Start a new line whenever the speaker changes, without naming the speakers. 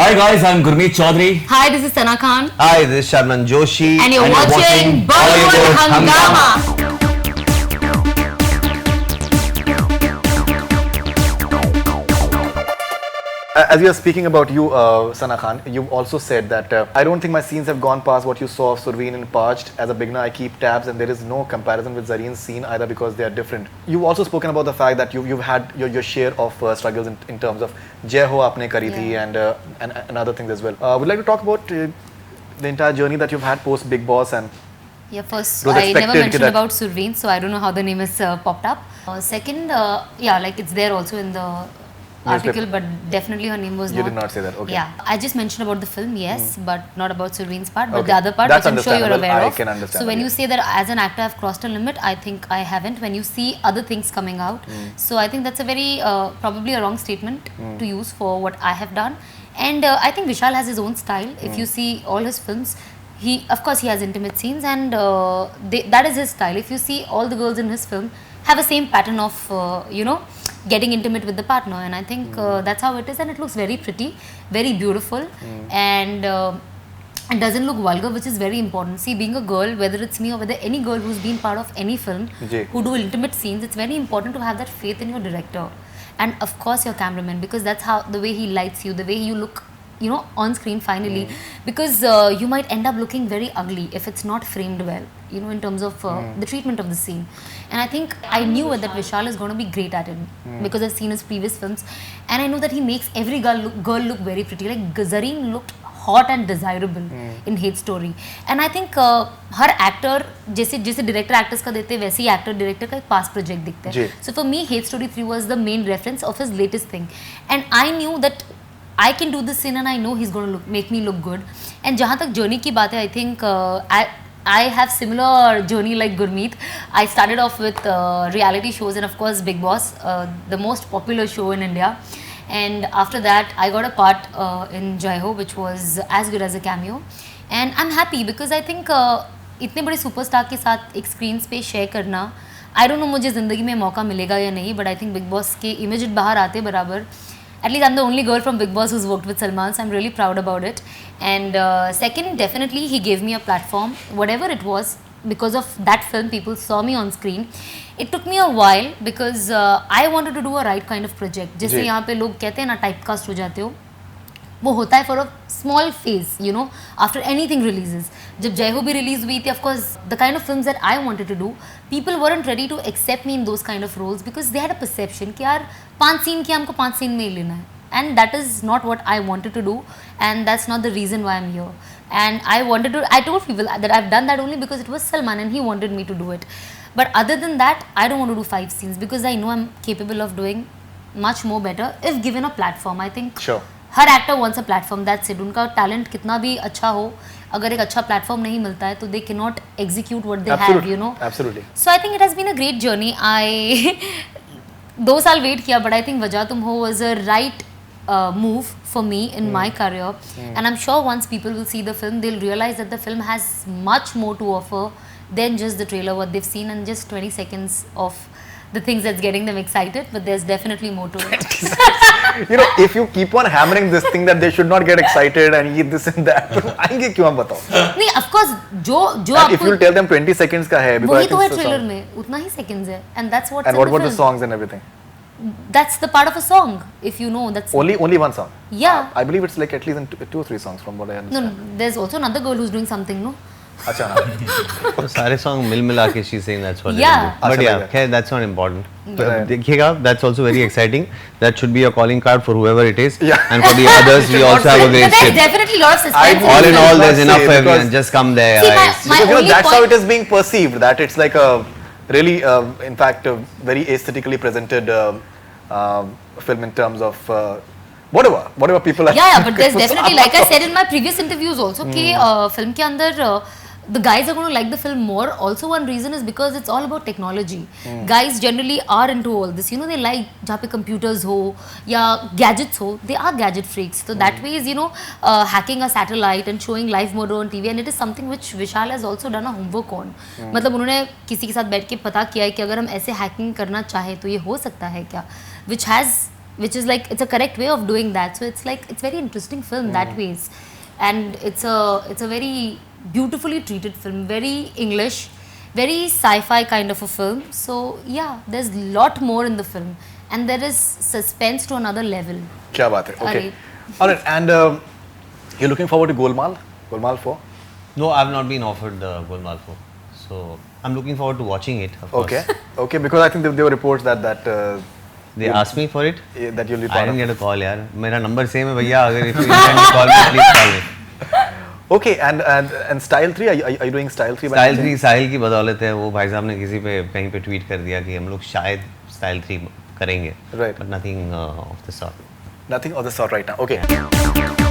Hi guys, I'm Gurmeet Chaudhary.
Hi, this is Sana Khan.
Hi, this is Sharman Joshi.
And you're watching Bollywood Hungama.
As we are speaking about you, Sana Khan, you also said that I don't think my scenes have gone past what you saw of Surveen and Parched. As a beginner, I keep tabs, and there is no comparison with Zareen's scene either because they are different. You've also spoken about the fact that you've had your share of struggles in terms of Jai Ho Aapne Kari Thi and other things as well. Would you like to talk about the entire journey that you've had post Big Boss and?
Yeah, first, I never mentioned about Surveen, so I don't know how the name has popped up. Second, yeah, like it's there also in the article, but definitely her name was
You did not say that, okay.
Yeah, I just mentioned about the film, yes, but not about Surveen's part, but
Okay.
the other part,
That's
which I'm sure you're aware
I
of.
can understand
So when
that,
you
yes.
say that as an actor I've crossed a limit, I think I haven't. When you see other things coming out, so I think that's a very, probably a wrong statement to use for what I have done. And I think Vishal has his own style. If you see all his films, of course he has intimate scenes, and that is his style. If you see all the girls in his film have a same pattern of, getting intimate with the partner, and I think that's how it is, and it looks very pretty, very beautiful, and it doesn't look vulgar, which is very important. See, being a girl, whether it's me or whether any girl who's been part of any film
Ji.
who do intimate scenes, it's very important to have that faith in your director and of course your cameraman, because that's how the way he lights you, the way you look, on screen finally, because you might end up looking very ugly if it's not framed well, in terms of the treatment of the scene. And I think I knew that Vishal is going to be great at it because I've seen his previous films, and I know that he makes every girl look very pretty. Like Zareen looked hot and desirable in Hate Story, and I think her actor जैसे director actors का देते हैं वैसे ही actor director का एक past project दिखता है. So for me, Hate Story 3 was the main reference of his latest thing, and I knew that I can do this scene and I know he's going to make me look good. And जहाँ तक journey की बात है, I think I have similar journey like Gurmeet. I started off with reality shows and of course Big Boss, the most popular show in India. And after that, I got a part in Jai Ho, which was as good as a cameo. And I'm happy because I think इतने बड़े superstar के साथ एक screens पे share करना, I don't know मुझे ज़िंदगी में मौका मिलेगा या नहीं, but I think Big Boss के image बाहर आते बराबर. At least I'm the only girl from Big Boss who's worked with Salman, so I'm really proud about it. And second, definitely he gave me a platform, whatever it was, because of that film people saw me on screen. It took me a while because I wanted to do a right kind of project. जैसे यहाँ पे लोग कहते हैं ना typecast हो जाते हो, वो होता है for a small phase, after anything releases. जब जय हो भी release हुई थी, of course, the kind of films that I wanted to do, people weren't ready to accept me in those kind of roles because they had a perception कि यार 5 scene किया हमको 5 scene में ही लेना है. And that is not what I wanted to do, and that's not the reason why I'm here. And I told people that I've done that only because it was Salman and he wanted me to do it. But other than that, I don't want to do 5 scenes because I know I'm capable of doing much more better if given a platform. I think
Sure.
Her actor wants a platform, that's it. उनका talent कितना भी अच्छा हो, अगर एक अच्छा platform नहीं मिलता है तो they cannot execute what they have,
Absolutely.
So I think it has been a great journey. I 2 साल वेट किया, but I think वजह तुम हो was a right move for me in my career. And I'm sure once people will see the film, they'll realize that the film has much more to offer than just the trailer, what they've seen, and just 20 seconds of the things that's getting them excited, but there's definitely more to it.
If you keep on hammering this thing that they should not get excited and eat this and that, तो आएंगे क्यों आप बताओ?
नहीं, of course, जो
And if you tell them 20 seconds का है,
वही तो है ट्रेलर में, उतना ही seconds है, and that's what's
and
in
what
the
about
film.
the songs and everything?
That's the part of a song, if you know. That's
Only one song.
Yeah.
I believe it's like at least in 2 or 3 songs from what I
No,
understand.
there's also another girl who's doing something, no?
अच्छा.
तो सारे song मिला के she's saying that's what.
Yeah.
But
अच्छा
yeah,
लगा.
okay, that's not important. देखिएगा, that's also very exciting. That should be a calling card for whoever it is.
Yeah.
And for the others, we also have a
But
great
there's
script.
definitely a lot of suspense.
All in all, there's
Must
enough
say,
for everyone.
because-
Just come there,
See,
guys.
my
Because
only
that's how
point-
it is being perceived. That it's like a really, in fact, a very aesthetically presented film in terms of whatever people are.
Yeah, but there's definitely, like I said in my previous interviews also, कि film के अंदर the guys are going to like the film more. Also, one reason is because it's all about technology. Guys generally are into all this. They like जहाँ पे computers हो या gadgets हो. They are gadget freaks. So that way is hacking a satellite and showing live mode on TV, and it is something which Vishal has also done a homework on. मतलब उन्होंने किसी के साथ बैठ के पता किया है कि अगर हम ऐसे hacking करना चाहे तो ये हो सकता है क्या? Which has which is like it's a correct way of doing that. So it's like it's very interesting film that ways, and it's a very beautifully treated film, very English, very sci-fi kind of a film. So yeah, there's lot more in the film, and there is suspense to another level.
क्या बात है? Okay.
अरे.
All right, and you're looking forward to Golmaal 4?
No, I've not been offered the Golmaal 4. So I'm looking forward to watching it, of course.
Okay. Okay, because I think there were reports that
They asked me for it.
that you'll be
I
part
didn't
of.
get a call, यार. मेरा number same है भैया. अगर if you intend to call me, please call me.
Okay, and Style 3, are you doing Style 3?
Style 3 साहिल की बदौलत है. वो भाई साहब ने किसी पे कहीं पे ट्वीट कर दिया कि हम लोग शायद Style 3 करेंगे.
Right.
But nothing of the sort.
Nothing of the sort right now. Okay.